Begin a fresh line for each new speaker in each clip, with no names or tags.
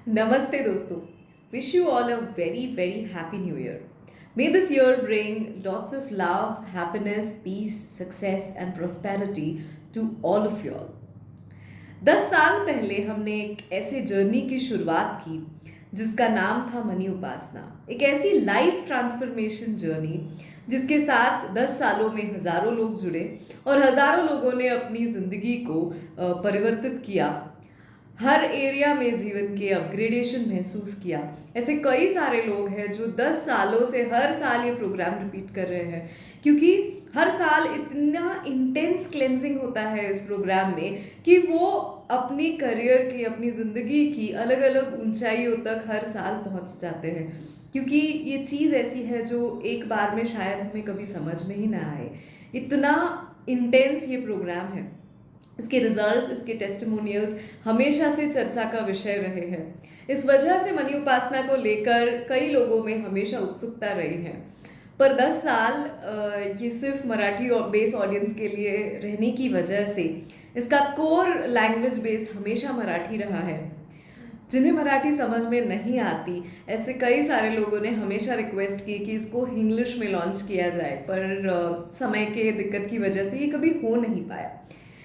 Namaste dosto. Wish you all a very happy new year. May this year bring lots of love, happiness, peace, success and prosperity to all of you all. 10 साल पहले हमने एक ऐसे journey की शुरुआत की जिसका नाम था मनी उपासना। एक ऐसी लाइफ ट्रांसफॉर्मेशन जर्नी जिसके साथ 10 सालों में हजारों लोग जुड़े और हजारों लोगों ने अपनी जिंदगी को परिवर्तित किया। हर एरिया में जीवन के अपग्रेडेशन महसूस किया। ऐसे कई सारे लोग हैं जो 10 सालों से हर साल ये प्रोग्राम रिपीट कर रहे हैं, क्योंकि हर साल इतना इंटेंस क्लेंजिंग होता है इस प्रोग्राम में कि वो अपनी करियर की, अपनी ज़िंदगी की अलग अलग ऊंचाइयों तक हर साल पहुंच जाते हैं। क्योंकि ये चीज़ ऐसी है जो एक बार में शायद हमें कभी समझ में ही ना आए। इतना इंटेंस ये प्रोग्राम है। इसके रिजल्ट्स, इसके टेस्टिमोनियल्स हमेशा से चर्चा का विषय रहे हैं। इस वजह से मनी उपासना को लेकर कई लोगों में हमेशा उत्सुकता रही है। पर 10 साल ये सिर्फ मराठी और बेस ऑडियंस के लिए रहने की वजह से इसका कोर लैंग्वेज बेस हमेशा मराठी रहा है। जिन्हें मराठी समझ में नहीं आती, ऐसे कई सारे लोगों ने हमेशा रिक्वेस्ट की कि इसको इंग्लिश में लॉन्च किया जाए, पर समय के दिक्कत की वजह से ये कभी हो नहीं पाया।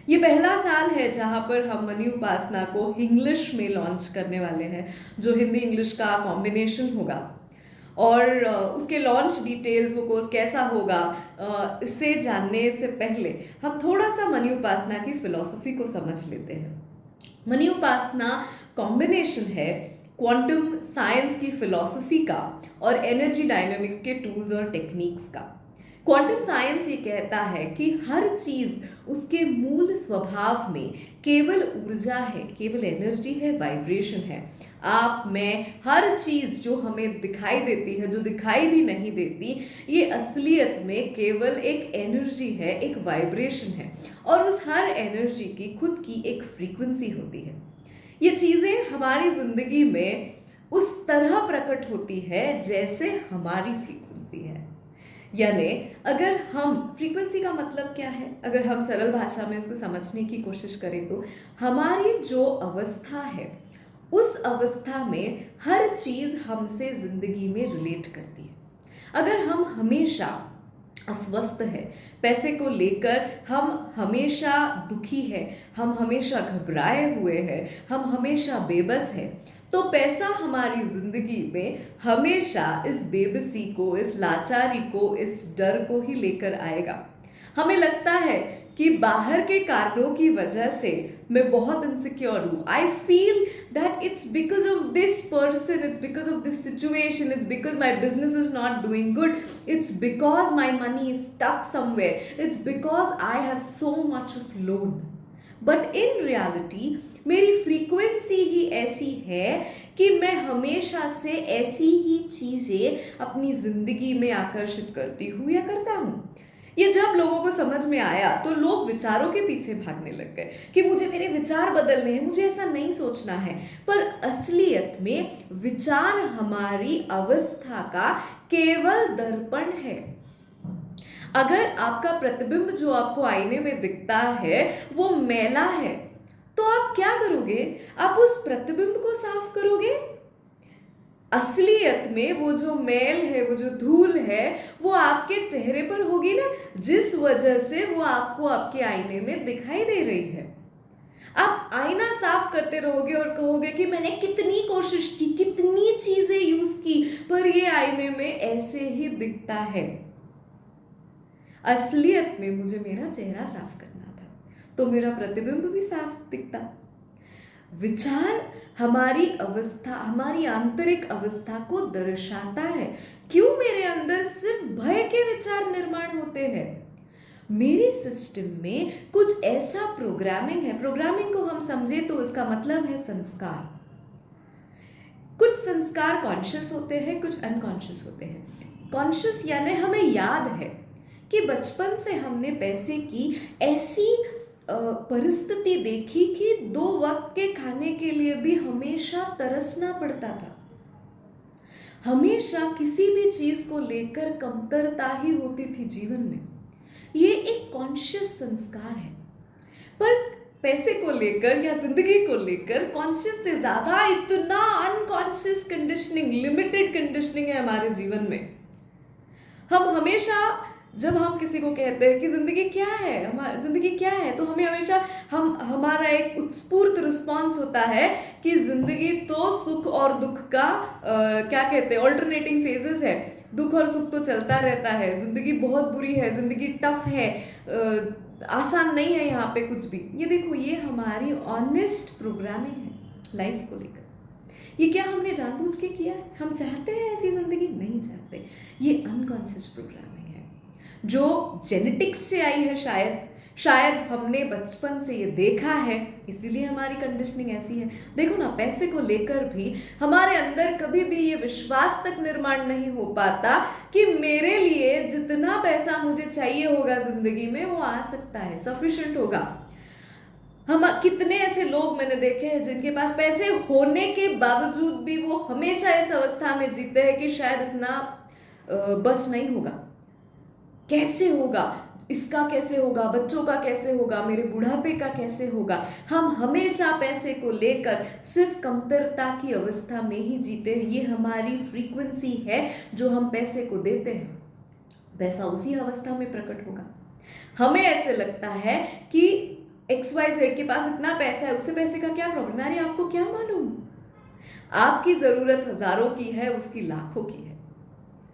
ये पहला साल है जहां पर हम मनी उपासना को इंग्लिश में लॉन्च करने वाले हैं, जो हिंदी इंग्लिश का कॉम्बिनेशन होगा। और उसके लॉन्च डिटेल्स, वो कोर्स कैसा होगा, इससे जानने से पहले हम थोड़ा सा मनी उपासना की फिलॉसफी को समझ लेते हैं। मनी उपासना कॉम्बिनेशन है क्वांटम साइंस की फिलॉसफी का और एनर्जी डायनामिक्स के टूल्स और टेक्निक्स का। क्वांटम साइंस ये कहता है कि हर चीज उसके मूल स्वभाव में केवल ऊर्जा है, केवल एनर्जी है, वाइब्रेशन है। आप, मैं, हर चीज जो हमें दिखाई देती है, जो दिखाई भी नहीं देती, ये असलियत में केवल एक एनर्जी है, एक वाइब्रेशन है। और उस हर एनर्जी की खुद की एक फ्रीक्वेंसी होती है। ये चीजें हमारी जिंदगी में उस तरह प्रकट होती है जैसे हमारी फ्रीक्वेंसी है। यानी अगर हम, फ्रीक्वेंसी का मतलब क्या है, अगर हम सरल भाषा में इसको समझने की कोशिश करें तो हमारी जो अवस्था है, उस अवस्था में हर चीज हमसे जिंदगी में रिलेट करती है। अगर हम हमेशा अस्वस्थ है, पैसे को लेकर हम हमेशा दुखी है, हम हमेशा घबराए हुए हैं, हम हमेशा बेबस है, तो पैसा हमारी जिंदगी में हमेशा इस बेबसी को, इस लाचारी को, इस डर को ही लेकर आएगा। हमें लगता है कि बाहर के कारणों की वजह से मैं बहुत इनसिक्योर हूँ। I feel that it's because of this person, it's because of this situation, it's because my business is not doing good, it's because my money is stuck somewhere, it's because I have so much of loan. But in reality मेरी frequency ही ऐसी है कि मैं हमेशा से ऐसी ही चीजें अपनी जिंदगी में आकर्षित करती हूँ या करता हूँ। ये जब लोगों को समझ में आया तो लोग विचारों के पीछे भागने लग गए कि मुझे मेरे विचार बदलने हैं, मुझे ऐसा नहीं सोचना है। पर असलियत में विचार हमारी अवस्था का केवल दर्पण है। अगर आपका प्रतिबिंब जो आपको आईने में दिखता है वो मैला है, तो आप क्या करोगे? आप उस प्रतिबिंब को साफ करोगे। असलियत में वो जो मैल है, वो जो धूल है, वो आपके चेहरे पर होगी ना, जिस वजह से वो आपको आपके आईने में दिखाई दे रही है। आप आईना साफ करते रहोगे और कहोगे कि मैंने कितनी कोशिश की, कितनी चीजें यूज की, पर ये आईने में ऐसे ही दिखता है। असलियत में मुझे मेरा चेहरा साफ करना था, तो मेरा प्रतिबिंब भी साफ दिखता। विचार हमारी अवस्था, हमारी आंतरिक अवस्था को दर्शाता है। क्यों मेरे अंदर सिर्फ भय के विचार निर्माण होते हैं? मेरे सिस्टम में कुछ ऐसा प्रोग्रामिंग है। प्रोग्रामिंग को हम समझे तो इसका मतलब है संस्कार। कुछ संस्कार कॉन्शियस होते हैं, कुछ अनकॉन्शियस होते हैं। कॉन्शियस यानी हमें याद है कि बचपन से हमने पैसे की ऐसी परिस्थिति देखी कि 2 वक्त के खाने के लिए भी हमेशा तरसना पड़ता था। हमेशा किसी भी चीज को लेकर कमतरता ही होती थी जीवन में। ये एक कॉन्शियस संस्कार है। पर पैसे को लेकर या जिंदगी को लेकर कॉन्शियस से ज्यादा इतना अनकॉन्शियस कंडीशनिंग, लिमिटेड कंडीशनिंग है हमारे जीवन में। हम हमेशा जब हम किसी को कहते हैं कि जिंदगी क्या है, हमारी जिंदगी क्या है, तो हमें हमेशा हमारा एक उत्स्फूर्त रिस्पॉन्स होता है कि जिंदगी तो सुख और दुख का क्या कहते हैं, ऑल्टरनेटिंग फेजेस है। दुख और सुख तो चलता रहता है, जिंदगी बहुत बुरी है, जिंदगी टफ है, आसान नहीं है यहाँ पे कुछ भी। ये देखो, ये हमारी ऑनेस्ट प्रोग्रामिंग है लाइफ को लेकर। ये क्या हमने जानबूझ के किया है? हम चाहते हैं ऐसी जिंदगी? नहीं चाहते। ये अनकॉन्शियस प्रोग्रामिंग है जो जेनेटिक्स से आई है। शायद हमने बचपन से ये देखा है, इसीलिए हमारी कंडीशनिंग ऐसी है। देखो ना, पैसे को लेकर भी हमारे अंदर कभी भी ये विश्वास तक निर्माण नहीं हो पाता कि मेरे लिए जितना पैसा मुझे चाहिए होगा जिंदगी में वो आ सकता है, सफिशिएंट होगा। हम कितने ऐसे लोग मैंने देखे हैं जिनके पास पैसे होने के बावजूद भी वो हमेशा इस अवस्था में जीते हैं कि शायद इतना बस नहीं होगा, कैसे होगा, इसका कैसे होगा, बच्चों का कैसे होगा, मेरे बुढ़ापे का कैसे होगा। हम हमेशा पैसे को लेकर सिर्फ कमतरता की अवस्था में ही जीते हैं। ये हमारी फ्रीक्वेंसी है जो हम पैसे को देते हैं। पैसा उसी अवस्था में प्रकट होगा। हमें ऐसे लगता है कि XYZ के पास इतना पैसा है, उससे पैसे का क्या प्रॉब्लम है? अरे आपको क्या मालूम, आपकी जरूरत हजारों की है, उसकी लाखों की है।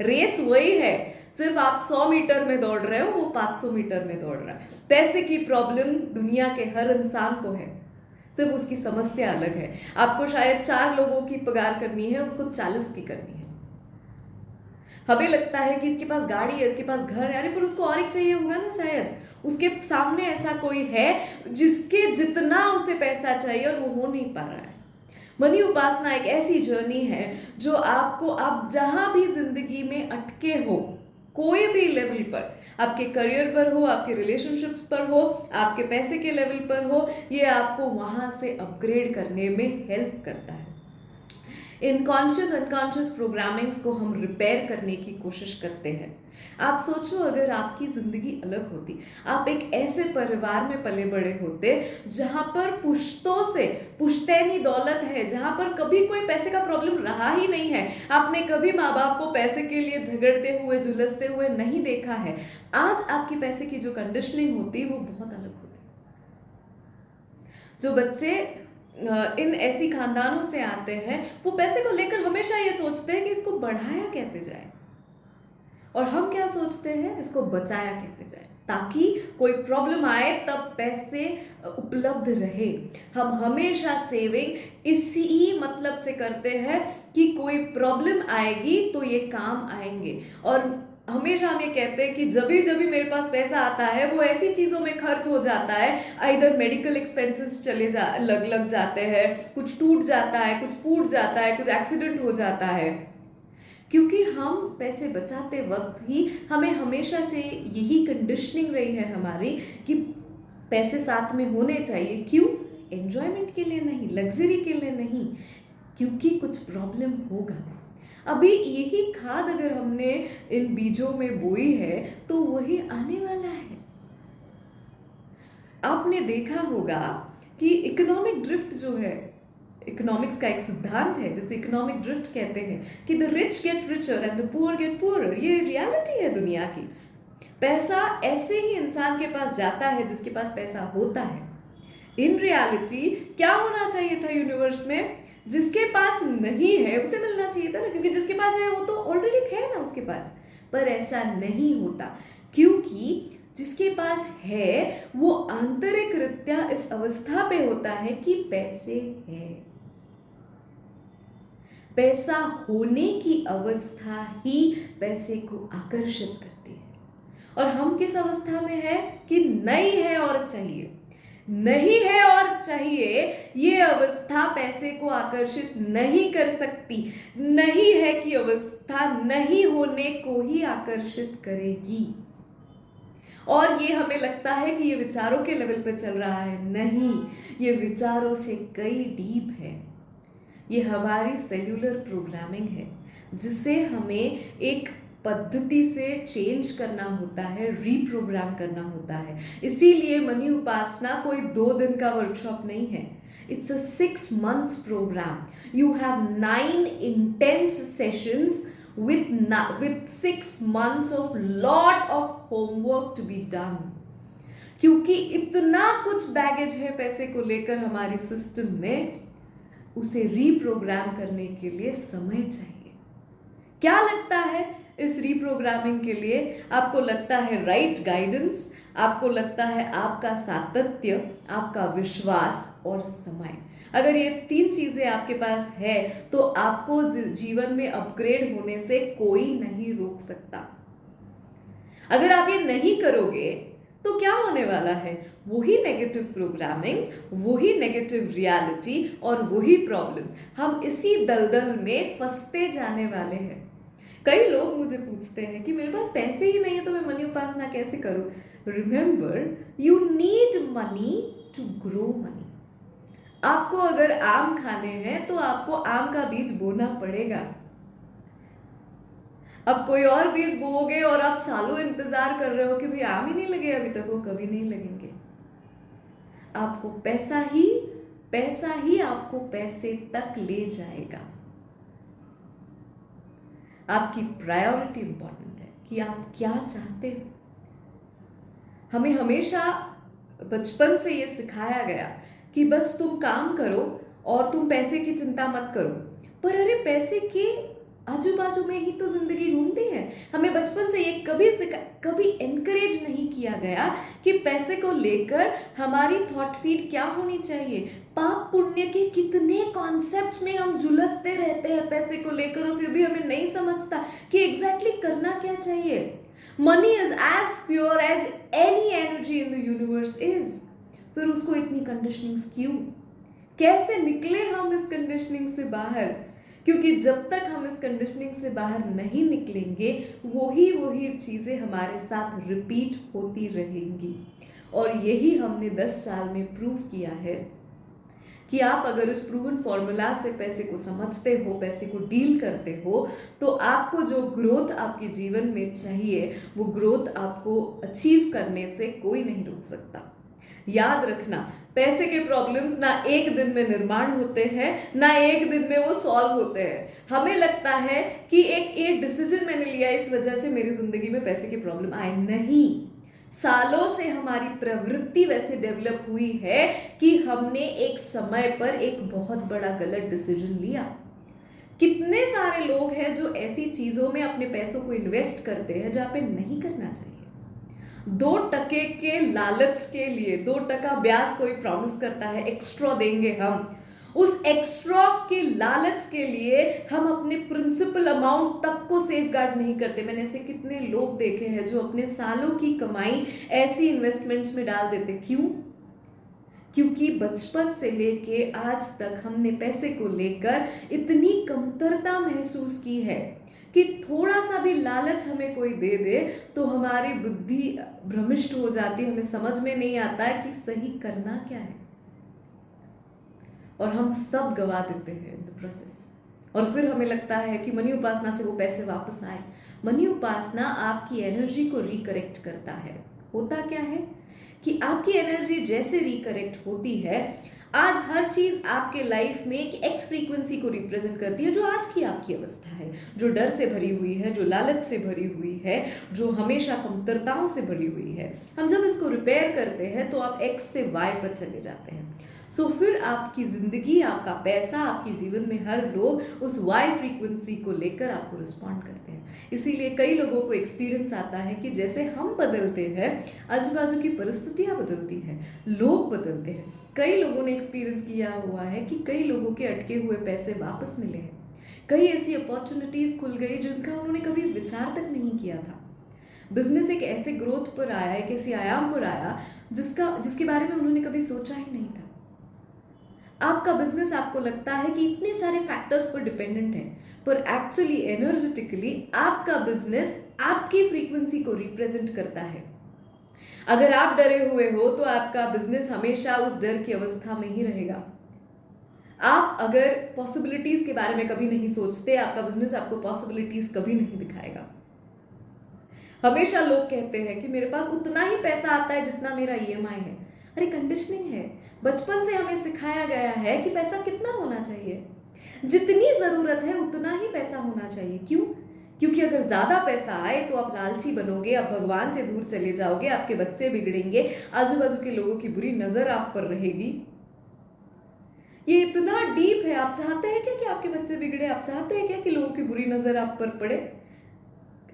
रेस वही है, सिर्फ आप 100 मीटर में दौड़ रहे हो, वो 500 मीटर में दौड़ रहा है। पैसे की प्रॉब्लम दुनिया के हर इंसान को है, सिर्फ उसकी समस्या अलग है। आपको शायद 4 लोगों की पगार करनी है, उसको 40 की करनी है। हमें लगता है कि इसके पास गाड़ी है, इसके पास घर है, अरे पर उसको और एक चाहिए होगा ना, शायद उसके सामने ऐसा कोई है जिसके जितना उसे पैसा चाहिए और वो हो नहीं पा रहा है। मनी उपासना एक ऐसी जर्नी है जो आपको, आप जहां भी जिंदगी में अटके हो, कोई भी लेवल पर, आपके करियर पर हो, आपके रिलेशनशिप्स पर हो, आपके पैसे के लेवल पर हो, ये आपको वहां से अपग्रेड करने में हेल्प करता है। इनकॉन्शियस अनकॉन्शियस प्रोग्रामिंग्स को हम रिपेयर करने की कोशिश करते हैं। आप सोचो, अगर आपकी जिंदगी अलग होती, आप एक ऐसे परिवार में पले बड़े होते जहां पर पुश्तों से पुश्तैनी दौलत है, जहां पर कभी कोई पैसे का प्रॉब्लम रहा ही नहीं है, आपने कभी माँ बाप को पैसे के लिए झगड़ते हुए, झुलसते हुए नहीं देखा है, आज आपकी पैसे की जो कंडीशनिंग होती वो बहुत अलग होती। जो बच्चे इन ऐसी खानदानों से आते हैं वो पैसे को लेकर हमेशा ये सोचते हैं कि इसको बढ़ाया कैसे जाए, और हम क्या सोचते हैं, इसको बचाया कैसे जाए, ताकि कोई प्रॉब्लम आए तब पैसे उपलब्ध रहे। हम हमेशा सेविंग इसी मतलब से करते हैं कि कोई प्रॉब्लम आएगी तो ये काम आएंगे। और हमेशा हम ये कहते हैं कि जब भी मेरे पास पैसा आता है वो ऐसी चीज़ों में खर्च हो जाता है, इधर मेडिकल एक्सपेंसेस लग जाते हैं, कुछ टूट जाता है, कुछ फूट जाता है, कुछ एक्सीडेंट हो जाता है, क्योंकि हम पैसे बचाते वक्त ही हमें हमेशा से यही कंडीशनिंग रही है हमारी कि पैसे साथ में होने चाहिए। क्यों? एंजॉयमेंट के लिए नहीं, लग्जरी के लिए नहीं, क्योंकि कुछ प्रॉब्लम होगा। अभी यही खाद अगर हमने इन बीजों में बोई है तो वही आने वाला है। आपने देखा होगा कि इकोनॉमिक ड्रिफ्ट जो है, इकोनॉमिक्स का एक सिद्धांत है जिसे इकोनॉमिक ड्रिफ्ट कहते हैं कि the rich get richer and the poor get poorer. ये रियलिटी है दुनिया की। पैसा ऐसे ही इंसान के पास जाता है जिसके पास पैसा होता है। इन रियलिटी क्या होना चाहिए था यूनिवर्स में? जिसके पास नहीं है उसे मिलना चाहिए था ना, क्योंकि जिसके पास है वो तो ऑलरेडी है ना उसके पास। पर ऐसा नहीं होता, क्योंकि जिसके पास है वो आंतरिक रीत्या इस अवस्था पे होता है कि पैसे है। पैसा होने की अवस्था ही पैसे को आकर्षित करती है। और हम किस अवस्था में है कि नहीं है और चाहिए, नहीं है और चाहिए, ये अवस्था पैसे को आकर्षित नहीं कर सकती। नहीं है कि अवस्था नहीं होने को ही आकर्षित करेगी। और ये हमें लगता है कि ये विचारों के लेवल पे चल रहा है, नहीं, ये विचारों से कई डीप है। ये हमारी सेल्यूलर प्रोग्रामिंग है जिसे हमें एक पद्धति से चेंज करना होता है, रीप्रोग्राम करना होता है। इसीलिए मनी उपासना कोई 2 दिन का वर्कशॉप नहीं है, It's a 6 months program. You have 9 intense sessions with 6 months of lot of homework to be done. क्योंकि इतना कुछ बैगेज है पैसे को लेकर हमारे सिस्टम में, उसे रीप्रोग्राम करने के लिए समय चाहिए. क्या लगता है इस रीप्रोग्रामिंग के लिए? आपको लगता है राइट गाइडेंस, आपको लगता है आपका सातत्य, आपका विश्वास और समय. अगर ये 3 चीजें आपके पास है तो आपको जीवन में अपग्रेड होने से कोई नहीं रोक सकता. अगर आप ये नहीं करोगे तो क्या होने वाला है? वही नेगेटिव प्रोग्रामिंग्स, वही नेगेटिव रियलिटी और वही प्रॉब्लम्स. हम इसी दलदल में फंसते जाने वाले हैं. कई लोग मुझे पूछते हैं कि मेरे पास पैसे ही नहीं है तो मैं मनी उपासना कैसे करूं? Remember, you need money to grow money. आपको अगर आम खाने हैं तो आपको आम का बीज बोना पड़ेगा. अब कोई और बीज बोओगे और आप सालों इंतजार कर रहे हो कि भाई आम ही नहीं लगे अभी तक, वो कभी नहीं लगेंगे. आपको पैसा ही आपको पैसे तक ले जाएगा. आपकी प्रायोरिटी इंपॉर्टेंट है कि आप क्या चाहते हो. हमें हमेशा बचपन से ये सिखाया गया कि बस तुम काम करो और तुम पैसे की चिंता मत करो. पर अरे पैसे के आजू बाजू में ही तो जिंदगी घूमती है. हमें बचपन से ये कभी एनकरेज नहीं किया गया कि पैसे को लेकर हमारी थॉट फीड क्या होनी चाहिए. पाप पुण्य के कितने कॉन्सेप्ट्स में हम झुलसते रहते हैं पैसे को लेकर, और फिर भी हमें नहीं समझता कि एग्जैक्टली करना क्या चाहिए. Money is as pure as any energy in the universe is. फिर उसको इतनी कंडीशनिंग्स क्यों? कैसे निकले हम इस कंडीशनिंग से बाहर? क्योंकि जब तक हम इस कंडीशनिंग से बाहर नहीं निकलेंगे वही चीजें हमारे साथ रिपीट होती रहेंगी. और यही हमने 10 साल में प्रूव किया है कि आप अगर इस प्रूवन फॉर्मूला से पैसे को समझते हो, पैसे को डील करते हो, तो आपको जो ग्रोथ आपके जीवन में चाहिए वो ग्रोथ आपको अचीव करने से कोई नहीं रोक सकता. याद रखना, पैसे के प्रॉब्लम्स ना एक दिन में निर्माण होते हैं, ना एक दिन में वो सॉल्व होते हैं. हमें लगता है कि एक डिसीजन मैंने लिया इस वजह से मेरी जिंदगी में पैसे की प्रॉब्लम आए. नहीं, सालों से हमारी प्रवृत्ति वैसे डेवलप हुई है कि हमने एक समय पर एक बहुत बड़ा गलत डिसीजन लिया. कितने सारे लोग हैं जो ऐसी चीजों में अपने पैसों को इन्वेस्ट करते हैं जहां पे नहीं करना चाहिए. 2% के लालच के लिए 2% ब्याज कोई प्रॉमिस करता है, एक्स्ट्रा देंगे हम. उस एक्स्ट्रा के लालच के लिए हम अपने प्रिंसिपल अमाउंट तक को सेफ गार्ड नहीं करते. मैंने ऐसे कितने लोग देखे हैं जो अपने सालों की कमाई ऐसी इन्वेस्टमेंट्स में डाल देते. क्यों? क्योंकि बचपन से लेके आज तक हमने पैसे को लेकर इतनी कमतरता महसूस की है कि थोड़ा सा भी लालच हमें कोई दे दे तो हमारी बुद्धि भ्रमिष्ट हो जाती है. हमें समझ में नहीं आता कि सही करना क्या है, और हम सब गवा देते हैं इन द प्रोसेस. और फिर हमें लगता है कि मनी उपासना से वो पैसे वापस आए. मनी उपासना आपकी एनर्जी को रिकरेक्ट करता है. होता क्या है कि आपकी एनर्जी जैसे रिकरेक्ट होती है, आज हर चीज आपके लाइफ में एक एक्स फ्रीक्वेंसी को रिप्रेजेंट करती है, जो आज की आपकी अवस्था है, जो डर से भरी हुई है, जो लालच से भरी हुई है, जो हमेशा कमतरताओं से भरी हुई है. हम जब इसको रिपेयर करते हैं तो आप एक्स से वाई पर चले जाते हैं. सो फिर आपकी जिंदगी, आपका पैसा, आपके जीवन में हर लोग उस वाई फ्रीक्वेंसी को लेकर आपको रिस्पॉन्ड करते हैं. इसीलिए कई लोगों को एक्सपीरियंस आता है कि जैसे हम बदलते हैं, आजू बाजू की परिस्थितियां बदलती हैं, लोग बदलते हैं. कई लोगों ने एक्सपीरियंस किया हुआ है कि कई लोगों के अटके हुए पैसे वापस मिले हैं. कई ऐसी अपॉर्चुनिटीज खुल गई जिनका उन्होंने कभी विचार तक नहीं किया था. बिजनेस एक ऐसे ग्रोथ पर आया, एक ऐसे आयाम पर आया जिसके बारे में उन्होंने कभी सोचा ही नहीं था. आपका बिजनेस, आपको लगता है कि इतने सारे फैक्टर्स पर डिपेंडेंट है, पर एक्चुअली एनर्जेटिकली आपका बिजनेस आपकी फ्रीक्वेंसी को रिप्रेजेंट करता है. अगर आप डरे हुए हो तो आपका बिजनेस हमेशा उस डर की अवस्था में ही रहेगा. आप अगर पॉसिबिलिटीज के बारे में कभी नहीं सोचते, आपका बिजनेस आपको पॉसिबिलिटीज कभी नहीं दिखाएगा. हमेशा लोग कहते हैं कि मेरे पास उतना ही पैसा आता है जितना मेरा ईएमआई है. अरे कंडीशनिंग है, बचपन से हमें सिखाया गया है कि पैसा कितना होना चाहिए, जितनी ज़रूरत है उतना ही पैसा होना चाहिए। क्यों? क्योंकि अगर ज़्यादा पैसा आए तो आप लालची बनोगे, आप भगवान से दूर चले जाओगे, आपके बच्चे बिगड़ेंगे, आजू बाजू के लोगों की बुरी नज़र आप पर रहेगी। ये इतना डीप है। आप चाहते हैं क्या कि आपके बच्चे बिगड़े? आप चाहते हैं क्या कि लोगों की बुरी नज़र आप पर पड़े?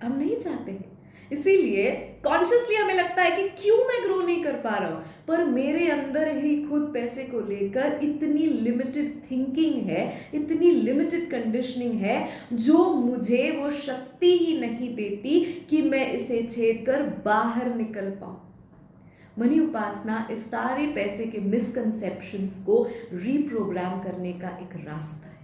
हम नहीं चाहते हैं। इसीलिए कॉन्शियसली हमें लगता है कि क्यों मैं ग्रो नहीं कर पा रहा हूं, पर मेरे अंदर ही खुद पैसे को लेकर इतनी लिमिटेड थिंकिंग है, इतनी लिमिटेड कंडीशनिंग है, जो मुझे वो शक्ति ही नहीं देती कि मैं इसे छेद कर बाहर निकल पाऊं। मनी उपासना इस सारे पैसे के मिसकंसेप्शंस को रीप्रोग्राम करने का एक रास्ता है।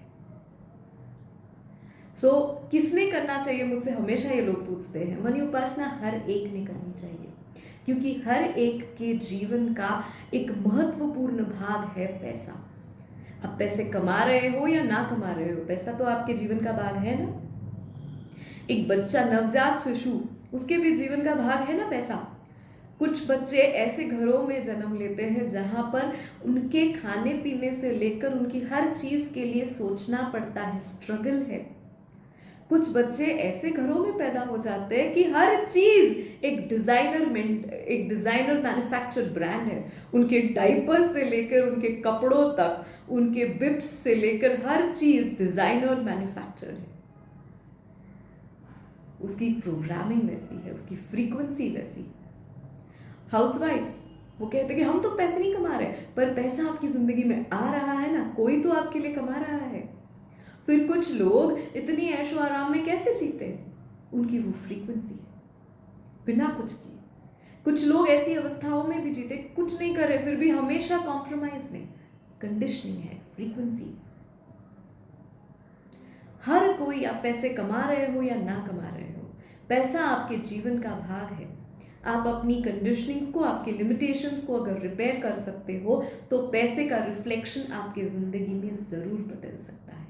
किसने करना चाहिए, मुझसे हमेशा ये लोग पूछते हैं। मनी उपासना हर एक ने करनी चाहिए, क्योंकि हर एक के जीवन का एक महत्वपूर्ण भाग है पैसा। अब पैसे कमा रहे हो या ना कमा रहे हो, पैसा तो आपके जीवन का भाग है ना। एक बच्चा, नवजात शिशु, उसके भी जीवन का भाग है ना पैसा। कुछ बच्चे ऐसे घरों में जन्म लेते हैं जहां पर उनके खाने पीने से लेकर उनकी हर चीज के लिए सोचना पड़ता है, स्ट्रगल है। कुछ बच्चे ऐसे घरों में पैदा हो जाते हैं कि हर चीज एक डिजाइनर मैन्युफैक्चर्ड ब्रांड है। उनके डाइपर्स से लेकर उनके कपड़ों तक, उनके बिप्स से लेकर हर चीज डिजाइनर मैन्युफैक्चर्ड है। उसकी प्रोग्रामिंग वैसी है, उसकी फ्रीक्वेंसी वैसी। हाउसवाइफ्स, वो कहते हैं कि हम तो पैसे नहीं कमा रहे, पर पैसा आपकी जिंदगी में आ रहा है ना, कोई तो आपके लिए कमा रहा है। फिर कुछ लोग इतनी ऐशो आराम में कैसे जीते हैं? उनकी वो फ्रीक्वेंसी है, बिना कुछ किए। कुछ लोग ऐसी अवस्थाओं में भी जीते, कुछ नहीं कर रहे, फिर भी हमेशा कॉम्प्रोमाइज में। कंडीशनिंग है, फ्रीक्वेंसी। हर कोई, आप पैसे कमा रहे हो या ना कमा रहे हो, पैसा आपके जीवन का भाग है। आप अपनी कंडीशनिंग्स को, आपके लिमिटेशंस को अगर रिपेयर कर सकते हो तो पैसे का रिफ्लेक्शन आपकी जिंदगी में जरूर बदल सकता है।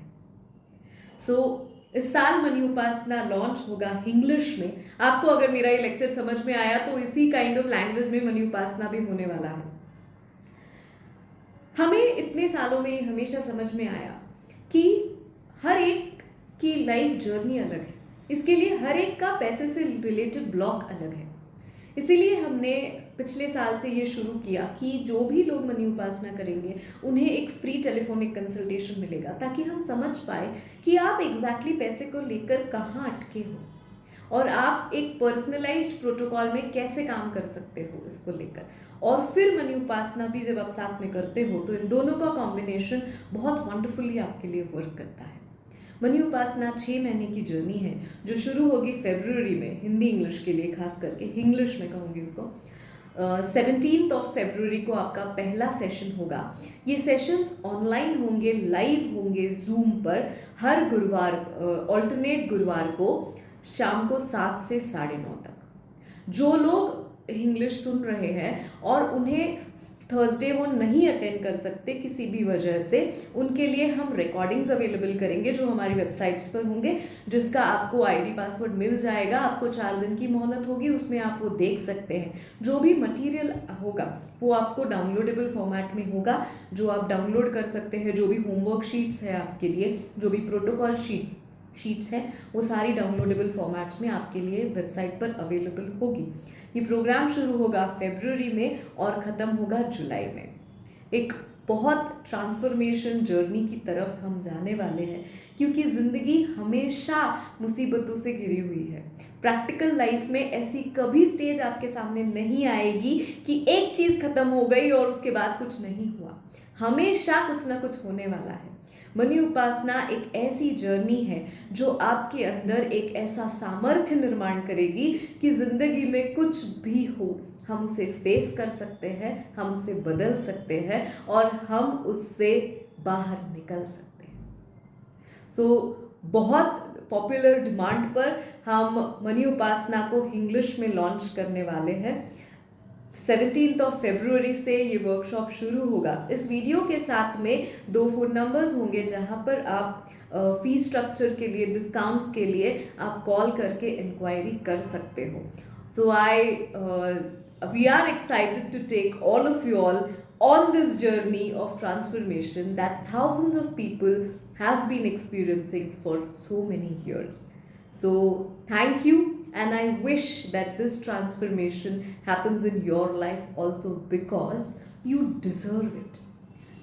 इस साल मनी उपासना लॉन्च होगा इंग्लिश में। आपको अगर मेरा ये लेक्चर समझ में आया तो इसी काइंड ऑफ लैंग्वेज में मनी उपासना भी होने वाला है। हमें इतने सालों में हमेशा समझ में आया कि हर एक की लाइफ जर्नी अलग है, इसके लिए हर एक का पैसे से रिलेटेड ब्लॉक अलग है। इसीलिए हमने पिछले साल से ये शुरू किया कि जो भी लोग मनी उपासना करेंगे उन्हें एक फ्री टेलीफोनिक कंसल्टेशन मिलेगा, ताकि हम समझ पाए कि आप एग्जैक्टली पैसे को लेकर कहाँ अटके हो और आप एक पर्सनलाइज्ड प्रोटोकॉल में कैसे काम कर सकते हो इसको लेकर। और फिर मनी उपासना भी जब आप साथ में करते हो तो इन दोनों का कॉम्बिनेशन बहुत वंडरफुली आपके लिए वर्क करता है। मनी उपासना 6 महीने की जर्नी है जो शुरू होगी फरवरी में, हिंदी इंग्लिश के लिए, खास करके इंग्लिश में कहूँगी उसको। 17 फरवरी को आपका पहला सेशन होगा। ये सेशंस ऑनलाइन होंगे, लाइव होंगे जूम पर, हर गुरुवार, ऑल्टरनेट गुरुवार को शाम को 7 से 9:30 तक। जो लोग इंग्लिश सुन रहे हैं और उन्हें थर्सडे वो नहीं अटेंड कर सकते किसी भी वजह से, उनके लिए हम रिकॉर्डिंग्स अवेलेबल करेंगे जो हमारी वेबसाइट्स पर होंगे, जिसका आपको आईडी पासवर्ड मिल जाएगा। आपको 4 दिन की मोहलत होगी, उसमें आप वो देख सकते हैं। जो भी मटेरियल होगा वो आपको डाउनलोडेबल फॉर्मेट में होगा, जो आप डाउनलोड कर सकते हैं। जो भी होमवर्क शीट्स है आपके लिए, जो भी प्रोटोकॉल शीट्स हैं, वो सारी डाउनलोडेबल फॉर्मेट्स में आपके लिए वेबसाइट पर अवेलेबल होगी। ये प्रोग्राम शुरू होगा फरवरी में और ख़त्म होगा जुलाई में। एक बहुत ट्रांसफॉर्मेशन जर्नी की तरफ हम जाने वाले हैं, क्योंकि ज़िंदगी हमेशा मुसीबतों से घिरी हुई है। प्रैक्टिकल लाइफ में ऐसी कभी स्टेज आपके सामने नहीं आएगी कि एक चीज़ खत्म हो गई और उसके बाद कुछ नहीं हुआ। हमेशा कुछ ना कुछ होने वाला है। मनी उपासना एक ऐसी जर्नी है जो आपके अंदर एक ऐसा सामर्थ्य निर्माण करेगी कि जिंदगी में कुछ भी हो हम उसे फेस कर सकते हैं, हम उसे बदल सकते हैं और हम उससे बाहर निकल सकते हैं। बहुत पॉपुलर डिमांड पर हम मनी उपासना को इंग्लिश में लॉन्च करने वाले हैं। 17 फरवरी से ये वर्कशॉप शुरू होगा। इस वीडियो के साथ में 2 फोन नंबर्स होंगे जहां पर आप फी स्ट्रक्चर के लिए, डिस्काउंट्स के लिए आप कॉल करके इंक्वायरी कर सकते हो। आई we are excited to take all of you all on this journey of transformation that thousands of people have been experiencing for so many years. So, thank you, and I wish that this transformation happens in your life also because you deserve it.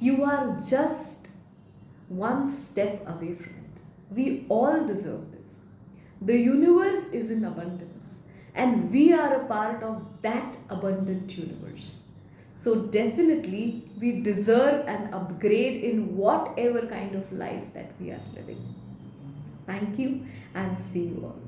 You are just one step away from it. We all deserve this. The universe is in abundance, and we are a part of that abundant universe. So, definitely, we deserve an upgrade in whatever kind of life that we are living. Thank you, and see you all.